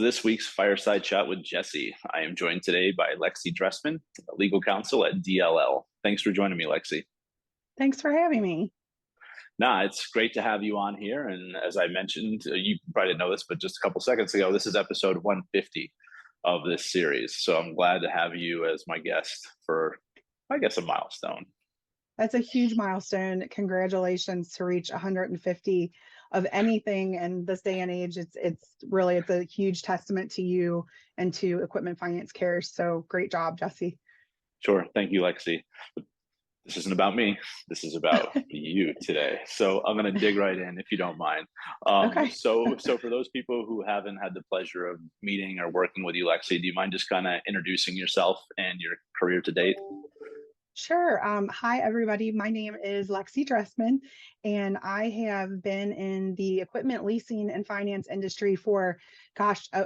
Welcome to this week's Fireside Chat with Jesse. I am joined today by Lexie Dressman, legal counsel at DLL. Thanks for joining me, Lexie. Thanks for having me. Nah, it's great to have you on here. And as I mentioned, you probably didn't know this, but just a couple seconds ago, this is episode 150 of this series. So I'm glad to have you as my guest for, I guess, a milestone. That's a huge milestone. Congratulations to reach 150 of anything in this day and age. It's a huge testament to you and to Equipment Finance Cares. So great job, Jesse. Sure. Thank you, Lexie. This isn't about me. This is about you today. So I'm going to dig right in if you don't mind. Okay. So for those people who haven't had the pleasure of meeting or working with you, Lexie, do you mind just kind of introducing yourself and your career to date? Sure. Hi, everybody. My name is Lexie Dressman, and I have been in the equipment leasing and finance industry for,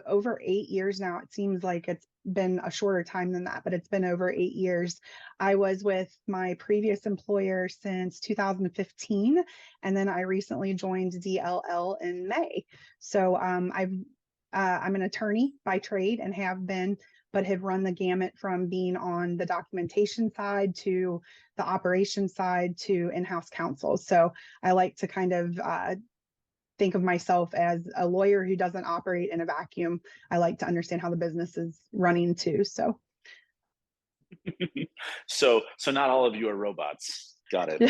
over 8 years now. It seems like it's been a shorter time than that, but it's been over 8 years. I was with my previous employer since 2015, and then I recently joined DLL in May. So I'm an attorney by trade and have been, but have run the gamut from being on the documentation side to the operation side to in-house counsel. So I like to kind of think of myself as a lawyer who doesn't operate in a vacuum. I like to understand how the business is running too. So, so not all of you are robots. Got it.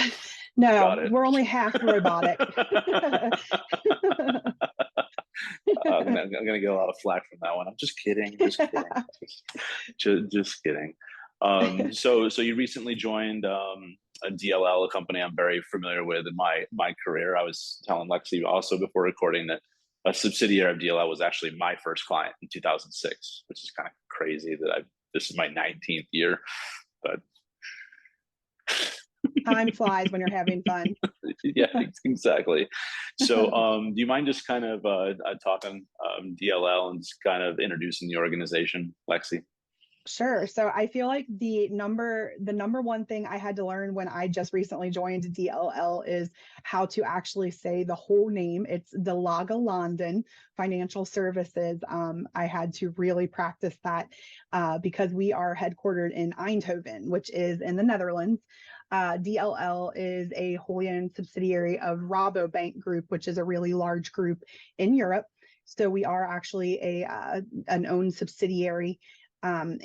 No, Got it. we're only half robotic. I'm gonna get a lot of flack from that one. I'm just kidding. Just kidding. So you recently joined a DLL, a company I'm very familiar with in my career. I was telling Lexie also before recording that a subsidiary of DLL was actually my first client in 2006, which is kind of crazy that this is my 19th year, but time flies when you're having fun. Yeah, exactly. So do you mind just kind of talking DLL and just kind of introducing the organization, Lexie? Sure. So I feel like the number one thing I had to learn when I just recently joined DLL is how to actually say the whole name. It's the Lage Landen Financial Services. I had to really practice that because we are headquartered in Eindhoven, which is in the Netherlands. DLL is a wholly owned subsidiary of Rabobank Group, which is a really large group in Europe. So we are actually an owned subsidiary. One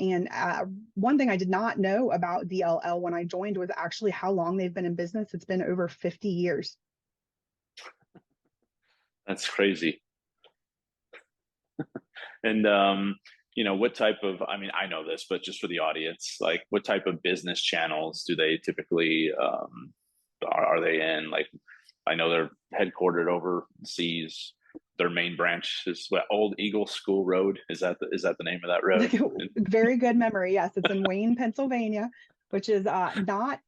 thing I did not know about DLL when I joined was actually how long they've been in business. It's been over 50 years. That's crazy. And what type of, I mean, I know this, but just for the audience, like what type of business channels do they typically are they in? Like, I know they're headquartered overseas. Their main branch is Old Eagle School Road. Is that the name of that road? Very good memory. Yes, it's in Wayne, Pennsylvania, which is not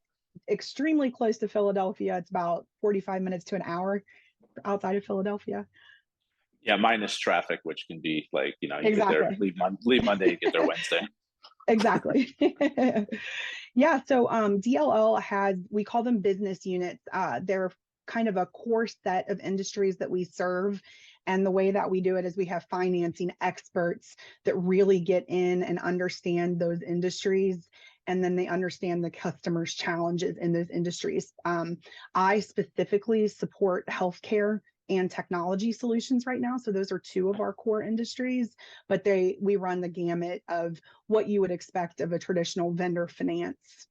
extremely close to Philadelphia. It's about 45 minutes to an hour outside of Philadelphia. Yeah, minus traffic, which can be like, you Exactly. get there, leave Monday, get there Wednesday. Exactly. Yeah. So DLL has, we call them business units. They're kind of a core set of industries that we serve. And the way that we do it is we have financing experts that really get in and understand those industries. And then they understand the customers' challenges in those industries. I specifically support healthcare and technology solutions right now. So those are two of our core industries, but we run the gamut of what you would expect of a traditional vendor finance,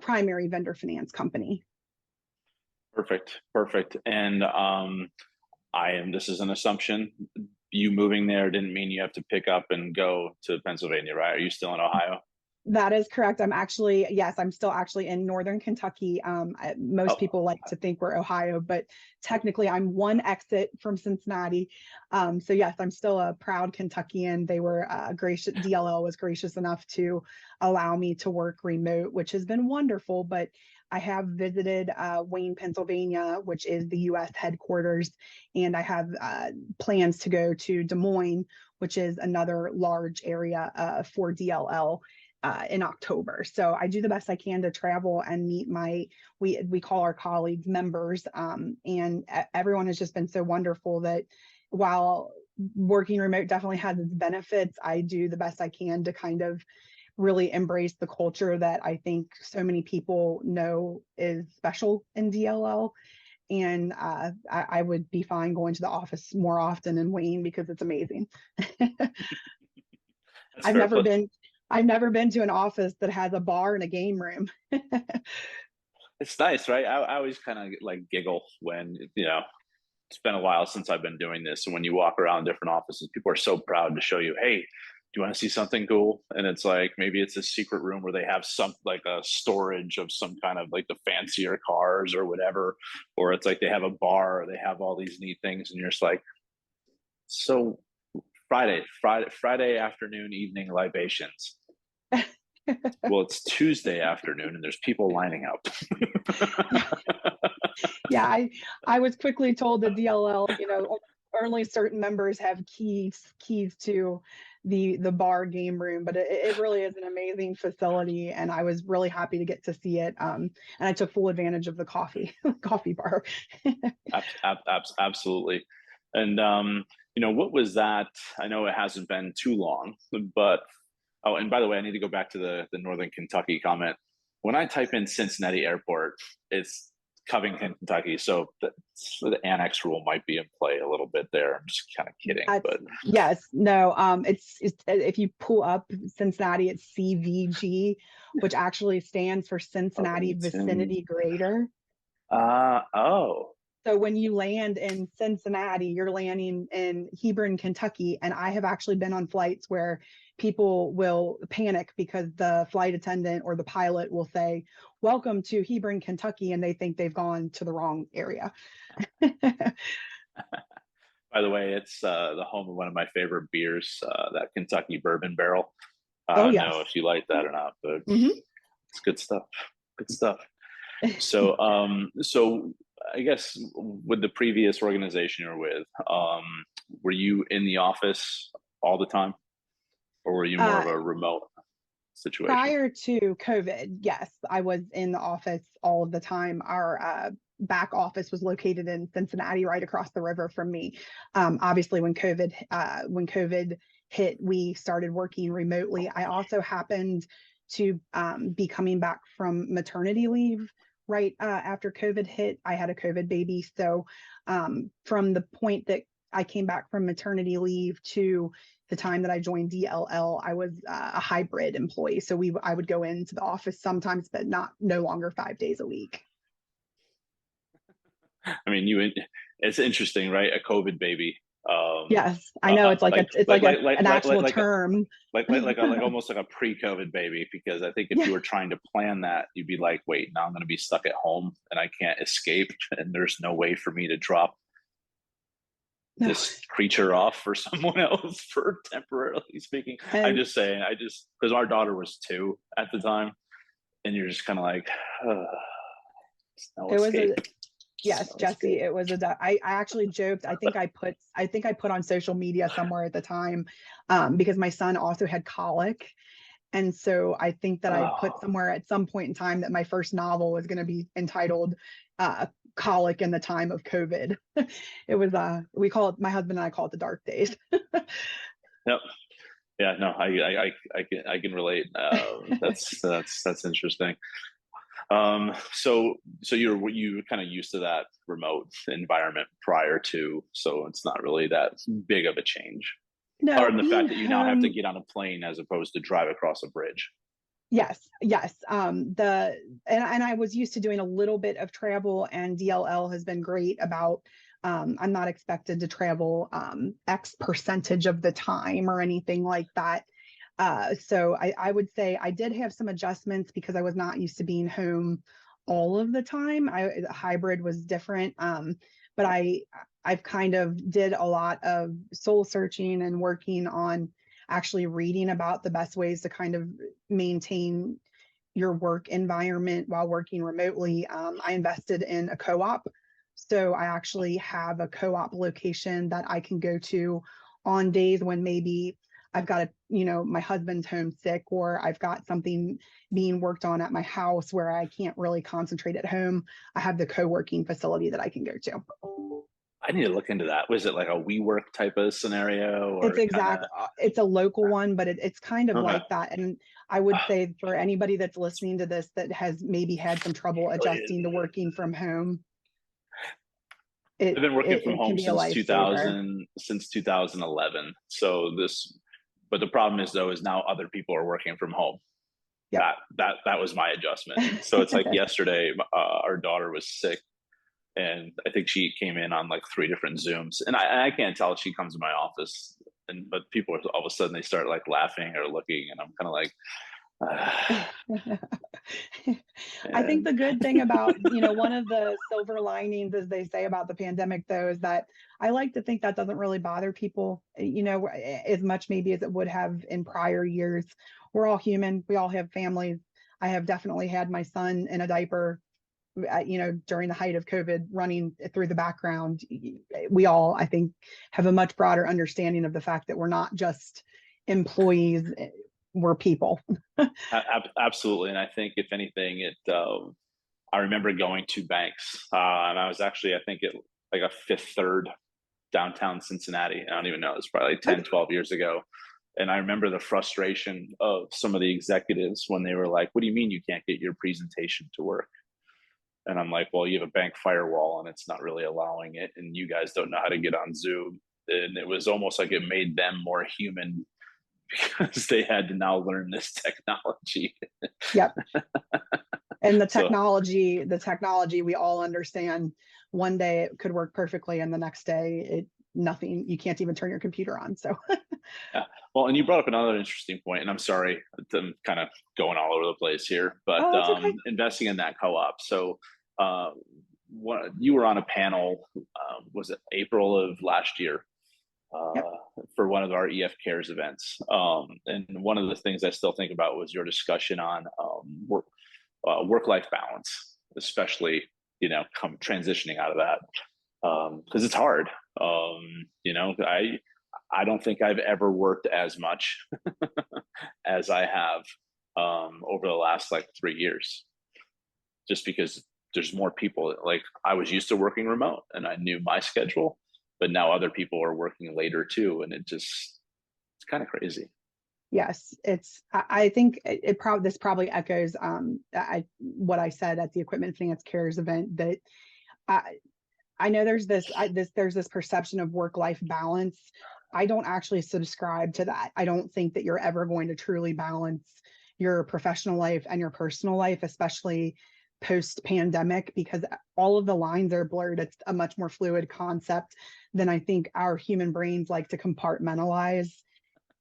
primary vendor finance company. Perfect. And this is an assumption. You moving there didn't mean you have to pick up and go to Pennsylvania, right? Are you still in Ohio? That is correct. I'm still actually in Northern Kentucky. Most people like to think we're Ohio, but technically I'm one exit from Cincinnati. So yes, I'm still a proud Kentuckian. They were gracious. DLL was gracious enough to allow me to work remote, which has been wonderful. But I have visited Wayne, Pennsylvania, which is the U.S. headquarters, and I have plans to go to Des Moines, which is another large area for DLL. In October. So I do the best I can to travel and meet we call our colleagues members. And everyone has just been so wonderful that while working remote definitely has its benefits. I do the best I can to kind of really embrace the culture that I think so many people know is special in DLL. And I would be fine going to the office more often in Wayne because it's amazing. That's I've fair. never Plus, been I've never been to an office that has a bar and a game room. it's nice, right? I always kind of like giggle when, it's been a while since I've been doing this. And when you walk around different offices, people are so proud to show you, hey, do you want to see something cool? And it's like, maybe it's a secret room where they have some like a storage of some kind of like the fancier cars or whatever. Or it's like they have a bar or they have all these neat things. And you're just like, so Friday afternoon, evening libations. Well, it's Tuesday afternoon and there's people lining up. Yeah, I was quickly told that DLL, only certain members have keys to the bar game room, but it really is an amazing facility, and I was really happy to get to see it. And I took full advantage of the coffee bar. Absolutely. And what was that? I know it hasn't been too long, but oh, and by the way, I need to go back to the Northern Kentucky comment. When I type in Cincinnati Airport, it's Covington, Kentucky. So the annex rule might be in play a little bit there. I'm just kind of kidding, but Yes, no, it's if you pull up Cincinnati, it's CVG, which actually stands for Cincinnati Covington. Vicinity Greater. Oh, So when you land in Cincinnati, you're landing in Hebron, Kentucky. And I have actually been on flights where people will panic because the flight attendant or the pilot will say, "Welcome to Hebron, Kentucky," and they think they've gone to the wrong area. by the way, it's the home of one of my favorite beers, that Kentucky Bourbon Barrel. I Oh, don't yes. know if you like that or not, but Mhm. it's good stuff. Good stuff. So I guess with the previous organization you're with, were you in the office all the time, or were you more of Uh, a remote situation? Prior to COVID, yes, I was in the office all of the time. Our back office was located in Cincinnati, right across the river from me. Obviously, when COVID hit, we started working remotely. I also happened to be coming back from maternity leave right after COVID hit. I had a COVID baby, so from the point that I came back from maternity leave to the time that I joined DLL, I was a hybrid employee. So I would go into the office sometimes, but no longer 5 days a week. I mean, it's interesting, right? A COVID baby. Yes, I know it's like an actual Like term. like almost like a pre-COVID baby, because I think if Yeah, you were trying to plan that, you'd be like, wait, now I'm going to be stuck at home and I can't escape, and there's no way for me to drop no, this creature off for someone else for temporarily speaking. I'm and just saying, because our daughter was 2 at the time, and you're just kind of like, oh, no it was escape. yes, No Jesse, escape. it was I actually joked. I think I put on social media somewhere at the time, because my son also had colic. And so I think that I put Oh, somewhere at some point in time that my first novel was going to be entitled uh, Colic in the Time of COVID. It was, my husband and I call it the dark days. yep. Yeah, no, I can relate. That's interesting. So you kind of used to that remote environment prior to, so it's not really that big of a change. Other No, than the being fact that you now have to home, get on a plane as opposed to drive across a bridge. yes, yes. And I was used to doing a little bit of travel, and DLL has been great about, I'm not expected to travel X percentage of the time or anything like that. So I would say I did have some adjustments because I was not used to being home all of the time. Hybrid was different. But I've kind of did a lot of soul searching and working on actually reading about the best ways to kind of maintain your work environment while working remotely. I invested in a co-op. So I actually have a co-op location that I can go to on days when maybe I've got my husband's home sick, or I've got something being worked on at my house where I can't really concentrate at home. I have the co-working facility that I can go to. I need to look into that. Was it like a WeWork type of scenario or kind of? It's a local one, but it's kind of Okay. like that. And I would say for anybody that's listening to this that has maybe had some trouble adjusting to working from home, I've been working from it can home be a since lifesaver. 2011. So but the problem is though, is now other people are working from home. Yep. That was my adjustment. So it's like yesterday, our daughter was sick, and I think she came in on like 3 different Zooms, and I can't tell if she comes to my office, but people are, all of a sudden they start like laughing or looking, and I'm kind of like, I think and the good thing about, one of the silver linings, as they say about the pandemic, though, is that I like to think that doesn't really bother people, as much maybe as it would have in prior years. We're all human. We all have families. I have definitely had my son in a diaper, during the height of COVID running through the background. We all, I think, have a much broader understanding of the fact that we're not just employees, we're people. absolutely. And I think if anything, I remember going to banks, and I was actually, I think, it like a Fifth Third downtown Cincinnati. I don't even know. It's probably like 10, 12 years ago. And I remember the frustration of some of the executives when they were like, what do you mean you can't get your presentation to work? And I'm like, well, you have a bank firewall and it's not really allowing it. And you guys don't know how to get on Zoom. And it was almost like it made them more human because they had to now learn this technology. Yep. And So the technology we all understand, one day it could work perfectly and the next day nothing, you can't even turn your computer on. So yeah. Well, and you brought up another interesting point, and I'm sorry, I'm kind of going all over the place here, but oh, that's okay. investing in that co-op. So, uh, what you were on a panel, was it April of last year, Yep. for one of our EF Cares events, and one of the things I still think about was your discussion on work-life balance, especially come transitioning out of that, because it's hard. I don't think I've ever worked as much as I have, over the last like 3 years, just because there's more people. Like I was used to working remote and I knew my schedule, but now other people are working later too, and it's kind of crazy. Yes, I think this probably echoes what I said at the Equipment Finance Cares event, that I I know there's this perception of work-life balance. I don't actually subscribe to that. I don't think that you're ever going to truly balance your professional life and your personal life, especially post-pandemic, because all of the lines are blurred. It's a much more fluid concept than I think our human brains like to compartmentalize.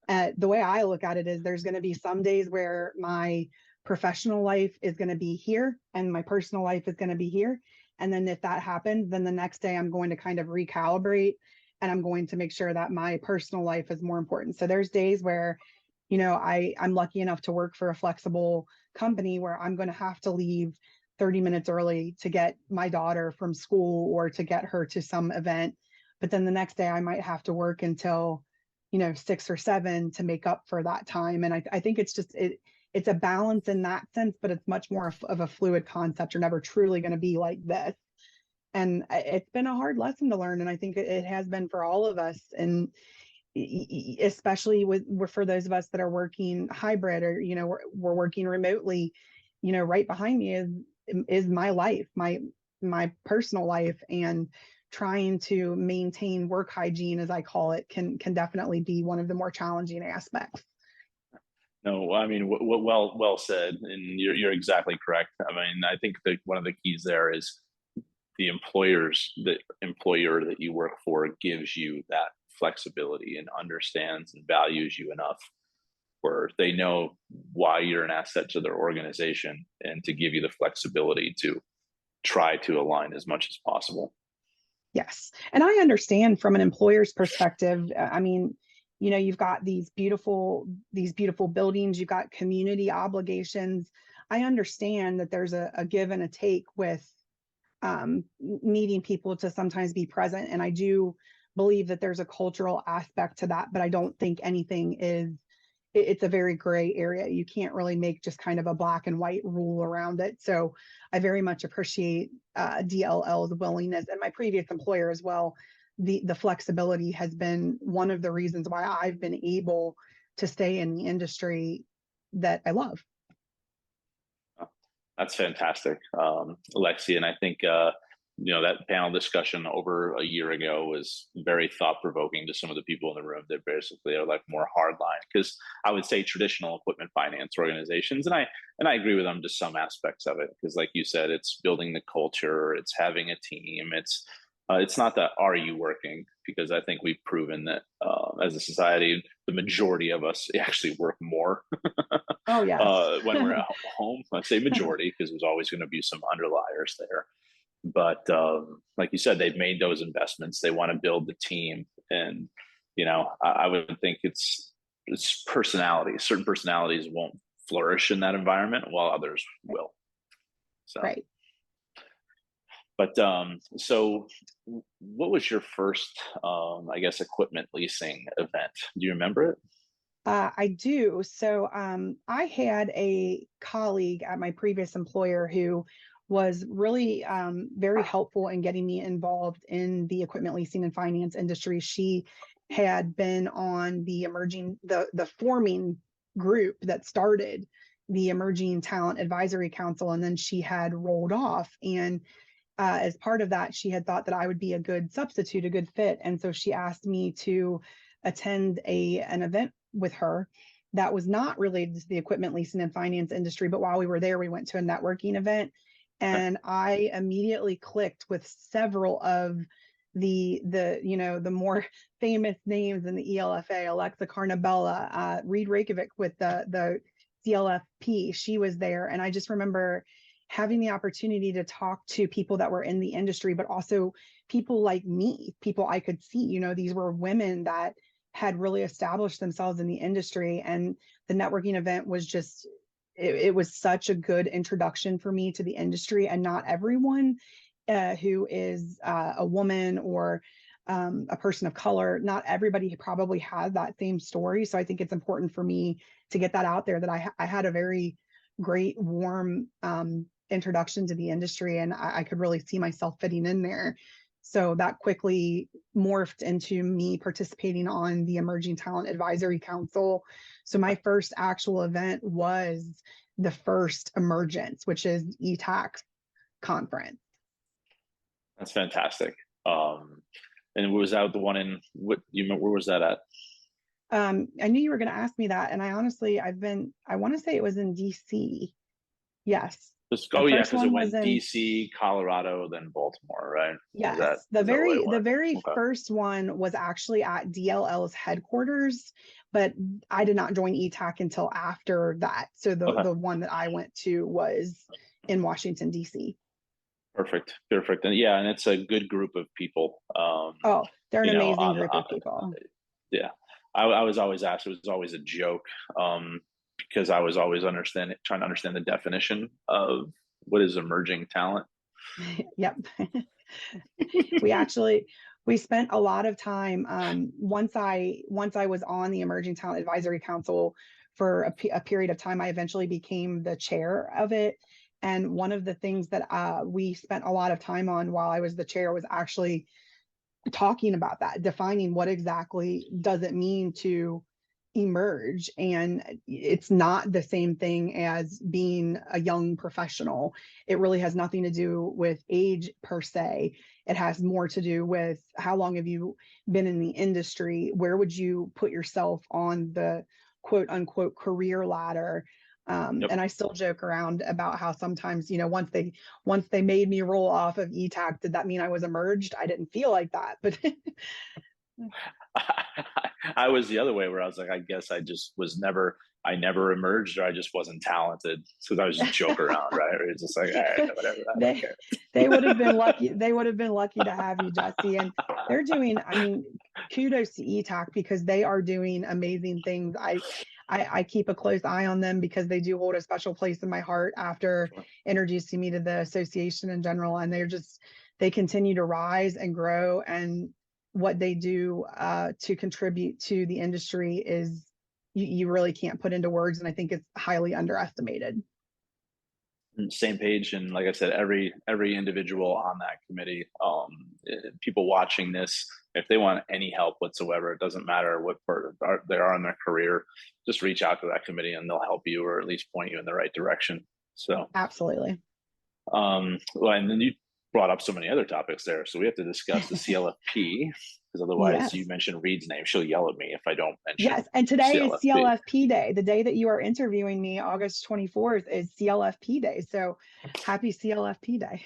The way I look at it is there's going to be some days where my professional life is going to be here and my personal life is going to be here. And then if that happens, then the next day I'm going to kind of recalibrate and I'm going to make sure that my personal life is more important. So there's days where, I'm lucky enough to work for a flexible company where I'm going to have to leave 30 minutes early to get my daughter from school or to get her to some event. But then the next day I might have to work until 6 or 7 to make up for that time. And I think it's a balance in that sense, but it's much more of a fluid concept. You're never truly going to be like this. And it's been a hard lesson to learn. And I think it has been for all of us. And especially for those of us that are working hybrid or, we're working remotely, right behind me is my life, my personal life, and trying to maintain work hygiene, as I call it, can definitely be one of the more challenging aspects. No, I mean, well said, and you're exactly correct. I mean, I think that one of the keys there is the employer that you work for gives you that flexibility and understands and values you enough where they know why you're an asset to their organization and to give you the flexibility to try to align as much as possible. Yes. And I understand from an employer's perspective. I mean, you've got these beautiful buildings, you've got community obligations. I understand that there's a give and a take with needing people to sometimes be present. And I do believe that there's a cultural aspect to that, but I don't think anything it's a very gray area. You can't really make just kind of a black and white rule around it. So I very much appreciate DLL's willingness, and my previous employer as well, the flexibility has been one of the reasons why I've been able to stay in the industry that I love. That's fantastic, Lexie. And I think, that panel discussion over a year ago was very thought provoking to some of the people in the room that basically are like more hardline. Because I would say traditional equipment finance organizations, and I agree with them to some aspects of it. Because like you said, it's building the culture, it's having a team, it's not that are you working, because I think we've proven that as a society, the majority of us actually work more Oh, yes. when we're at home. I say majority because there's always going to be some underliers there. But like you said, they've made those investments. They want to build the team, and I would think it's personalities. Certain personalities won't flourish in that environment, while others will. So, Right. but so what was your first, I guess, equipment leasing event? Do you remember it? I do. So I had a colleague at my previous employer who was really very helpful in getting me involved in the equipment leasing and finance industry. She had been on the forming group that started the Emerging Talent Advisory Council, and then she had rolled off. And as part of that, she had thought that I would be a good substitute, a good fit. And so she asked me to attend an event with her that was not related to the equipment leasing and finance industry. But while we were there, we went to a networking event, and I immediately clicked with several of the more famous names in the ELFA, Alexa Carnabella, Reed Reykjavik with the CLFP. She was there. And I just remember having the opportunity to talk to people that were in the industry, but also people like me, people I could see. These were women that had really established themselves in the industry. And the networking event was just, it was such a good introduction for me to the industry. And not everyone who is a woman or a person of color, not everybody probably has that same story. So I think it's important for me to get that out there, that I had a very great, warm introduction to the industry, and I could really see myself fitting in there. So that quickly morphed into me participating on the Emerging Talent Advisory Council. So my first actual event was the first Emergence, which is ETAC's conference. That's fantastic. And was that the one in where was that at? I knew you were going to ask me that, and I want to say it was in DC. Yes. Oh yeah, because it went DC, Colorado, then Baltimore, right? Yes. The very Okay. first one was actually at DLL's headquarters, but I did not join ETAC until after that. So the one that I went to was in Washington, DC. Perfect. And yeah, and it's a good group of people. They're an amazing group of people. Yeah. I was always asked, it was always a joke, because I was always trying to understand the definition of what is emerging talent. Yep. we spent a lot of time once I was on the Emerging Talent Advisory Council for a period of time. I eventually became the chair of it. And one of the things that we spent a lot of time on while I was the chair was actually talking about that, defining what exactly does it mean to emerge. And it's not the same thing as being a young professional. It really has nothing to do with age per se. It has more to do with how long have you been in the industry? Where would you put yourself on the quote unquote career ladder? And I still joke around about how sometimes, once they made me roll off of ETAC, did that mean I was emerged? I didn't feel like that, but I was the other way, where I was like, I guess I never emerged, or I just wasn't talented. So I was just joke around, right? Or it's just like, all right, whatever. They would have been lucky. They would have been lucky to have you, Jesse. And they're doing, kudos to ETAC, because they are doing amazing things. I keep a close eye on them because they do hold a special place in my heart after introducing me to the association in general. And they continue to rise and grow. And what they do to contribute to the industry is you really can't put into words. And I think it's highly underestimated. Same page, and like I said, every individual on that committee, people watching this, if they want any help whatsoever, it doesn't matter what part they are in their career, just reach out to that committee and they'll help you, or at least point you in the right direction. So Absolutely. well, and then you brought up so many other topics there, so we have to discuss the CLFP, because otherwise, you Yes. mentioned Reed's name, she'll yell at me if I don't mention Yes. And today is CLFP. CLFP Day. The day that you are interviewing me, August 24th, is CLFP Day. So happy CLFP Day.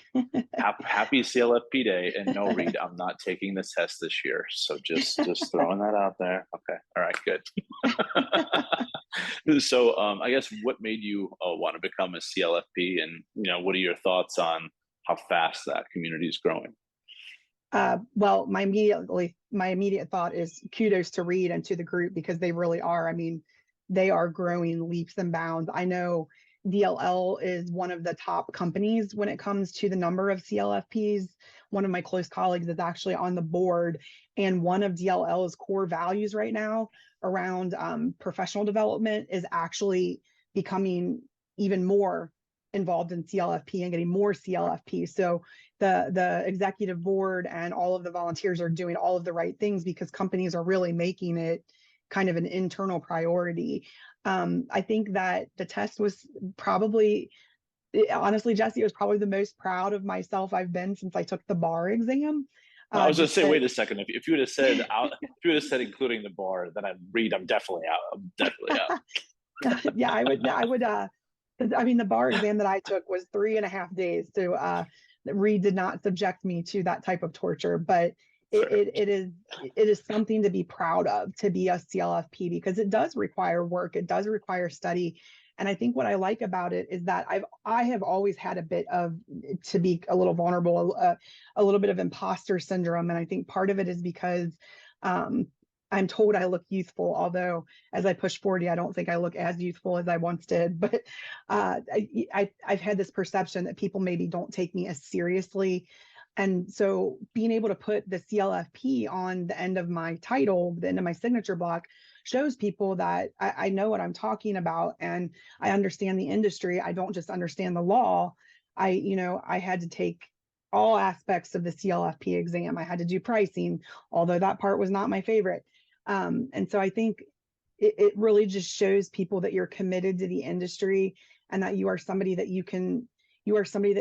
Happy CLFP Day, and no, Reed, I'm not taking the test this year. So just throwing that out there. Okay, all right, good. So I guess what made you want to become a CLFP, and what are your thoughts on how fast that community is growing? Well, my immediate thought is kudos to Reed and to the group, because they really are. I mean, they are growing leaps and bounds. I know DLL is one of the top companies when it comes to the number of CLFPs. One of my close colleagues is actually on the board, and one of DLL's core values right now around professional development is actually becoming even more involved in CLFP and getting more CLFP. So the executive board and all of the volunteers are doing all of the right things, because companies are really making it kind of an internal priority. I think that the test was probably, honestly, Jesse, it was probably the most proud of myself I've been since I took the bar exam. I was going to Just say, that, wait a second. If you would have said if you would have said including the bar, then I'd Reed. I'm definitely out. I'm definitely out. yeah, I would. I mean, the bar exam that I took was 3.5 days. So Reed did not subject me to that type of torture, but it is something to be proud of, to be a CLFP, because it does require work. It does require study. And I think what I like about it is that I have always had a bit of, to be a little vulnerable, a little bit of imposter syndrome. And I think part of it is because um, I'm told I look youthful, although as I push 40, I don't think I look as youthful as I once did. But I've had this perception that people maybe don't take me as seriously. And so being able to put the CLFP on the end of my title, the end of my signature block, shows people that I know what I'm talking about, and I understand the industry. I don't just understand the law. I had to take all aspects of the CLFP exam. I had to do pricing, although that part was not my favorite. And so I think it really just shows people that you're committed to the industry, and that you are somebody that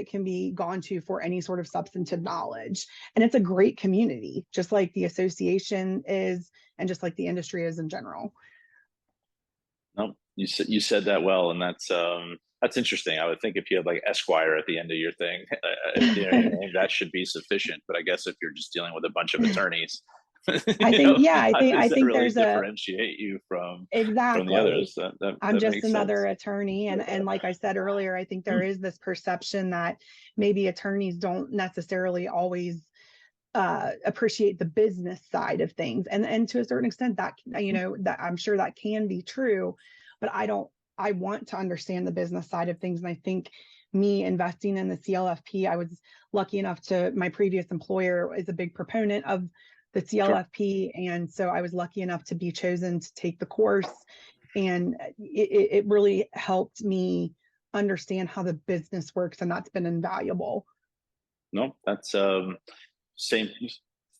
can be gone to for any sort of substantive knowledge. And it's a great community, just like the association is, and just like the industry is in general. No, you said that well, and that's interesting. I would think if you had like Esquire at the end of your thing, your name, that should be sufficient. But I guess if you're just dealing with a bunch of attorneys, I think, yeah, how I does that think really there's a, differentiate you from the exactly. others? That I'm that just makes another sense. attorney. And like I said earlier, I think there is this perception that maybe attorneys don't necessarily always appreciate the business side of things. And to a certain extent, that, that I'm sure that can be true, but I want to understand the business side of things. And I think me investing in the CLFP, I was lucky enough to, my previous employer is a big proponent of the Sure. CLFP. And so I was lucky enough to be chosen to take the course. And it really helped me understand how the business works. And that's been invaluable. No, that's same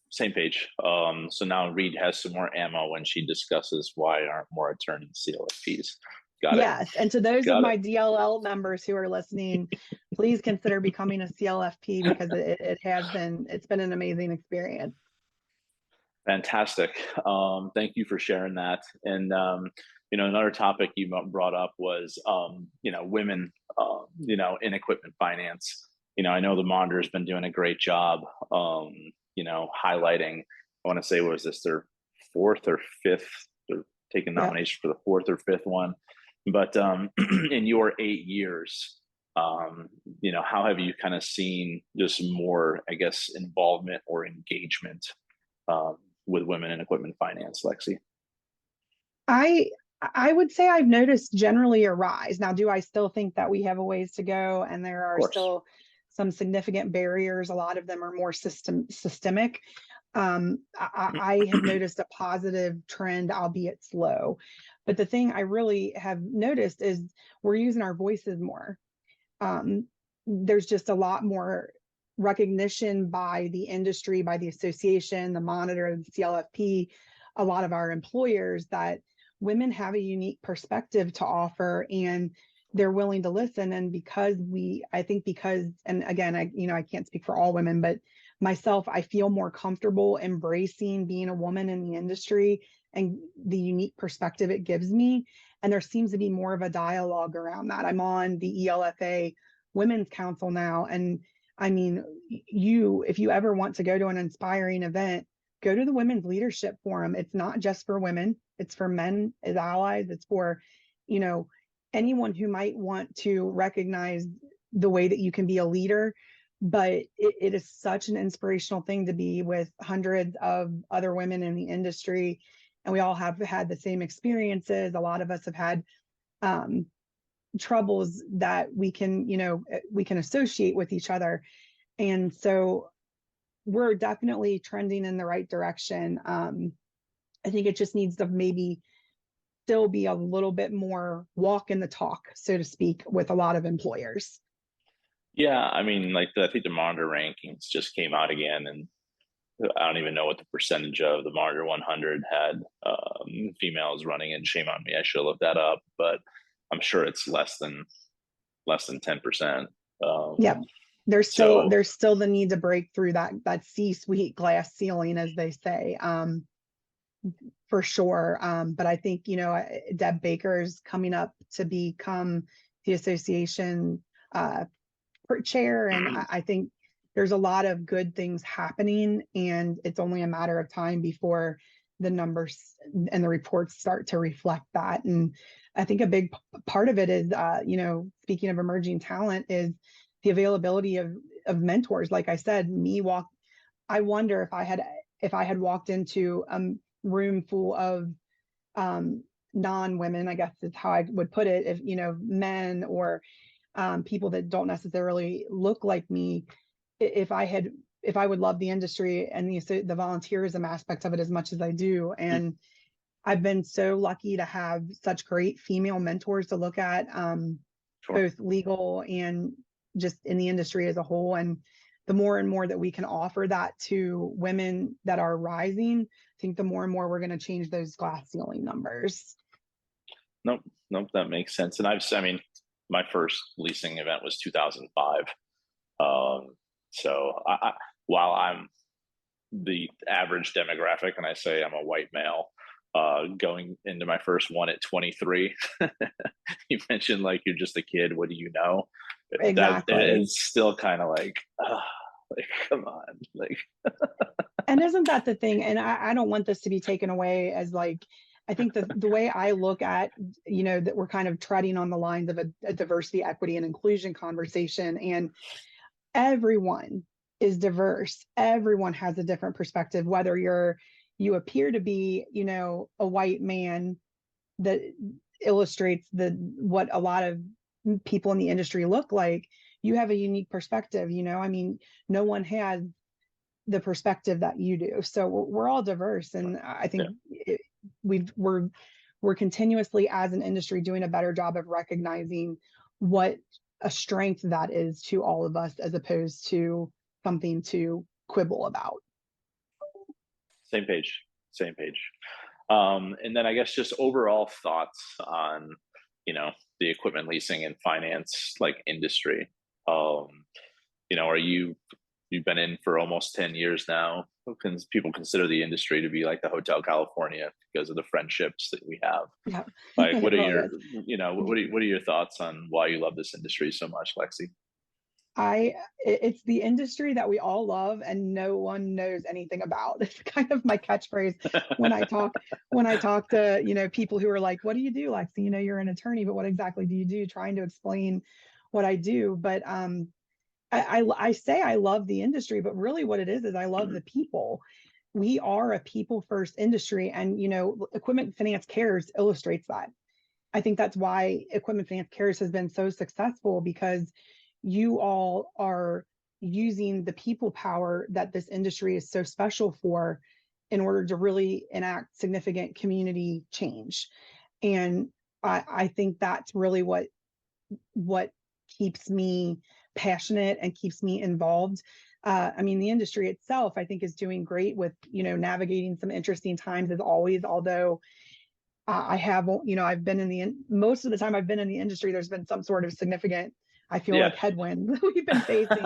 same page. So now Reed has some more ammo when she discusses why aren't more attorneys CLFPs. Got it. Yes. And to those of Got it. my DLL members who are listening, please consider becoming a CLFP, because it's been an amazing experience. Fantastic. Thank you for sharing that. And another topic you brought up was women in equipment finance. I know the Monitor's been doing a great job highlighting, I want to say, was this their fourth or fifth? They're taking Yep. nominations for the fourth or fifth one. But in your 8 years, how have you kind of seen just more, I guess, involvement or engagement with women in equipment finance, Lexie? I I would say I've noticed generally a rise. Now, do I still think that we have a ways to go, and there Of are course. still some significant barriers? A lot of them are more systemic. I have noticed a positive trend, albeit slow. But the thing I really have noticed is we're using our voices more. um, there's just a lot more recognition by the industry, by the association, the monitor, the CLFP, a lot of our employers, that women have a unique perspective to offer, and they're willing to listen. And I think because, and again, I can't speak for all women, but myself, I feel more comfortable embracing being a woman in the industry and the unique perspective it gives me. And there seems to be more of a dialogue around that. I'm on the ELFA Women's Council now. And I mean, if you ever want to go to an inspiring event, go to the Women's Leadership Forum. It's not just for women, it's for men as allies. It's for, you know, anyone who might want to recognize the way that you can be a leader. But it is such an inspirational thing to be with hundreds of other women in the industry. And we all have had the same experiences. A lot of us have had troubles that we can associate with each other. And so we're definitely trending in the right direction. I think it just needs to maybe still be a little bit more walk in the talk, so to speak, with a lot of employers. Yeah, I mean, like I think the monitor rankings just came out again, and I don't even know what the percentage of the monitor 100 had females running in. Shame on me, I should look that up, but I'm sure it's less than 10%. Yep. There's So still the need to break through that C-suite glass ceiling, as they say, for sure. But I think, Deb Baker is coming up to become the association chair. And I think there's a lot of good things happening, and it's only a matter of time before the numbers and the reports start to reflect that. And I think a big part of it is, speaking of emerging talent, is the availability of mentors. Like I said, I wonder if I had walked into a room full of non-women, I guess is how I would put it, if men or people that don't necessarily look like me, if I would love the industry and the volunteerism aspects of it as much as I do. And I've been so lucky to have such great female mentors to look at, sure. both legal and just in the industry as a whole. And the more and more that we can offer that to women that are rising, I think the more and more we're going to change those glass ceiling numbers. Nope, that makes sense. And I mean, my first leasing event was 2005. So while I'm the average demographic, and I say I'm a white male, going into my first one at 23, you mentioned like you're just a kid. What do you know? Exactly. It's still kind of like come on, like. And isn't that the thing? And I don't want this to be taken away as like, I think the way I look at, that we're kind of treading on the lines of a diversity, equity, and inclusion conversation, and everyone is diverse. Everyone has a different perspective, whether you appear to be, a white man that illustrates what a lot of people in the industry look like. You have a unique perspective, I mean, no one has the perspective that you do. So we're all diverse. And I think we're continuously as an industry doing a better job of recognizing what a strength that is to all of us, as opposed to something to quibble about. Same page. And then I guess just overall thoughts on, the equipment leasing and finance like industry. You've been in for almost 10 years now. People consider the industry to be like the Hotel California because of the friendships that we have. Yeah. Like, what are what are your thoughts on why you love this industry so much, Lexie? It's the industry that we all love and no one knows anything about. It's kind of my catchphrase when I talk to, people who are like, what do you do, Lexie? You're an attorney, but what exactly do you do? Trying to explain what I do. But I say I love the industry, but really what it is I love the people. We are a people first industry, and Equipment Finance Cares illustrates that. I think that's why Equipment Finance Cares has been so successful, because you all are using the people power that this industry is so special for in order to really enact significant community change. And I think that's really what keeps me passionate and keeps me involved. I mean, the industry itself, I think, is doing great with, navigating some interesting times as always, although I have, I've been in most of the time I've been in the industry, there's been some sort of significant, I feel Yeah. like, headwind we've been facing.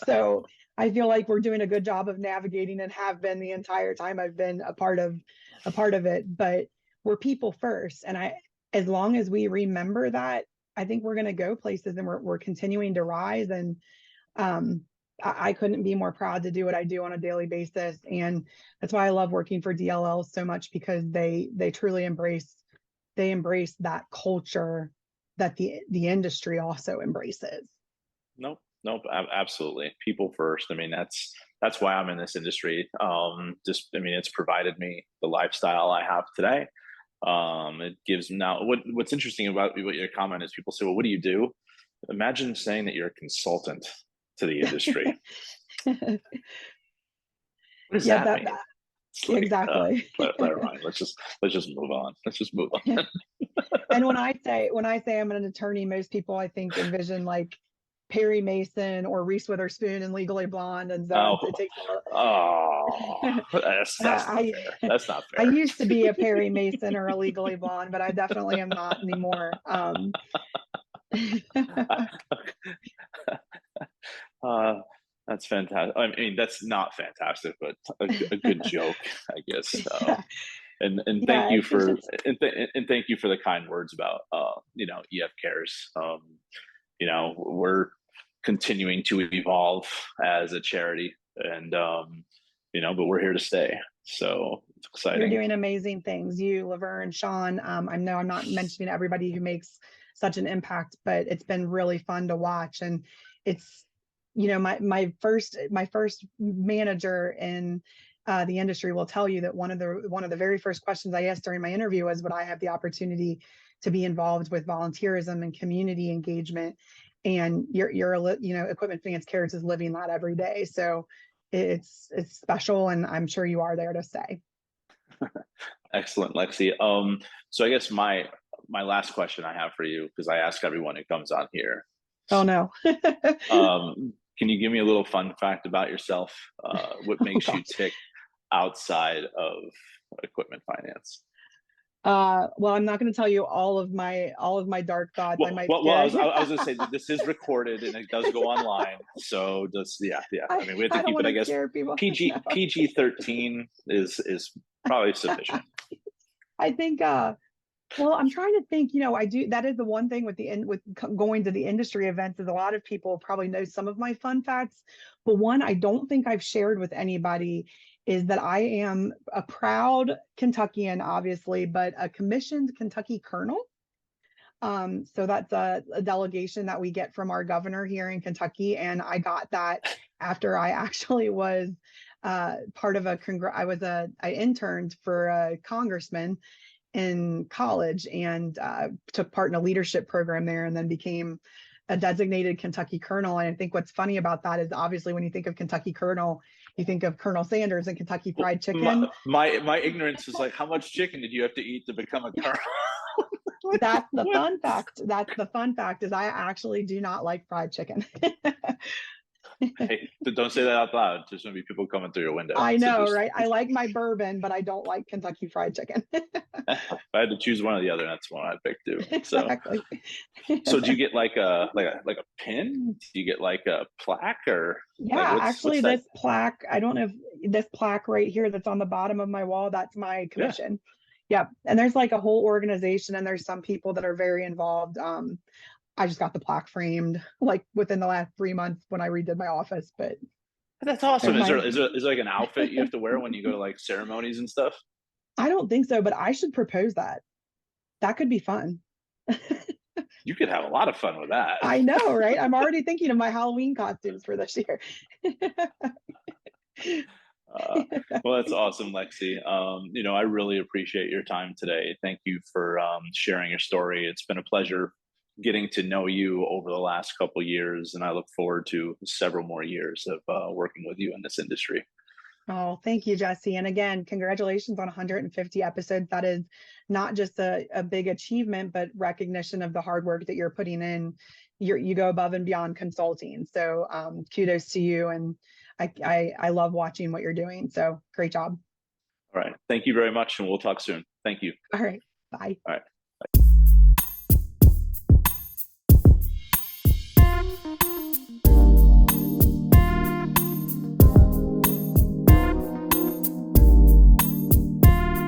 So I feel like we're doing a good job of navigating, and have been the entire time I've been a part of it. But we're people first. And as long as we remember that, I think we're going to go places, and we're continuing to rise. And um, I couldn't be more proud to do what I do on a daily basis. And that's why I love working for DLL so much, because they truly embrace that culture that the industry also embraces. Nope, nope, absolutely. People first. I mean, that's why I'm in this industry. I mean, it's provided me the lifestyle I have today. It gives now what's interesting about what your comment is, people say, well, what do you do? Imagine saying that you're a consultant to the industry. What does Yeah, that mean? It's like, exactly. never mind. Let's just move on. Let's just move on. And when I say I'm an attorney, most people, I think, envision like Perry Mason or Reese Witherspoon in Legally Blonde, and so it takes. That's not fair. That's not I fair. used to be a Perry Mason or a Legally Blonde, but I definitely am not anymore. That's fantastic. I mean, that's not fantastic, but a good joke, I guess. And thank you for and thank you for the kind words about EF Cares. We're continuing to evolve as a charity, and but we're here to stay. So it's exciting. You're doing amazing things. You, Laverne, Sean. I know I'm not mentioning everybody who makes such an impact, but it's been really fun to watch. And it's, my first manager in the industry will tell you that one of the very first questions I asked during my interview was, would I have the opportunity to be involved with volunteerism and community engagement? And Equipment Finance Cares is living that every day. So it's special, and I'm sure you are there to stay. Excellent, Lexie. So I guess my last question I have for you, because I ask everyone who comes on here. Oh no. Can you give me a little fun fact about yourself? What makes you tick outside of equipment finance? Well, I'm not going to tell you all of my dark thoughts. I might. I was going to say that this is recorded and it does go online. So yeah. I mean, we have to keep it. I guess PG-13 is probably sufficient. I think. Well, I'm trying to think. I do. That is the one thing with going to the industry events, is a lot of people probably know some of my fun facts, but one I don't think I've shared with anybody is that I am a proud Kentuckian, obviously, but a commissioned Kentucky colonel. So that's a delegation that we get from our governor here in Kentucky. And I got that after I actually was part of I interned for a congressman in college, and took part in a leadership program there, and then became a designated Kentucky colonel. And I think what's funny about that is, obviously, when you think of Kentucky colonel, you think of Colonel Sanders and Kentucky Fried Chicken. My ignorance is like, how much chicken did you have to eat to become a colonel? That's the fun fact. That's the fun fact, is I actually do not like fried chicken. Hey, don't say that out loud. There's going to be people coming through your window. I know, right? I like my bourbon, but I don't like Kentucky Fried Chicken. If I had to choose one or the other, that's one I'd pick too. Exactly. So do you get like a pin? Do you get like a plaque, or? Yeah, actually, this plaque, I don't know if this plaque right here that's on the bottom of my wall, that's my commission. Yeah. And there's like a whole organization, and there's some people that are very involved. I just got the plaque framed like within the last 3 months when I redid my office, but that's awesome. Is there like an outfit you have to wear when you go to like ceremonies and stuff? I don't think so, but I should propose that. That could be fun. You could have a lot of fun with that. I know, right? I'm already thinking of my Halloween costumes for this year. Well, that's awesome, Lexie. I really appreciate your time today. Thank you for sharing your story. It's been a pleasure getting to know you over the last couple of years, and I look forward to several more years of working with you in this industry. Oh, thank you, Jesse. And again, congratulations on 150 episodes. That is not just a big achievement, but recognition of the hard work that you're putting in. You go above and beyond consulting. So kudos to you. And I love watching what you're doing. So great job. All right. Thank you very much, and we'll talk soon. Thank you. All right. Bye. All right.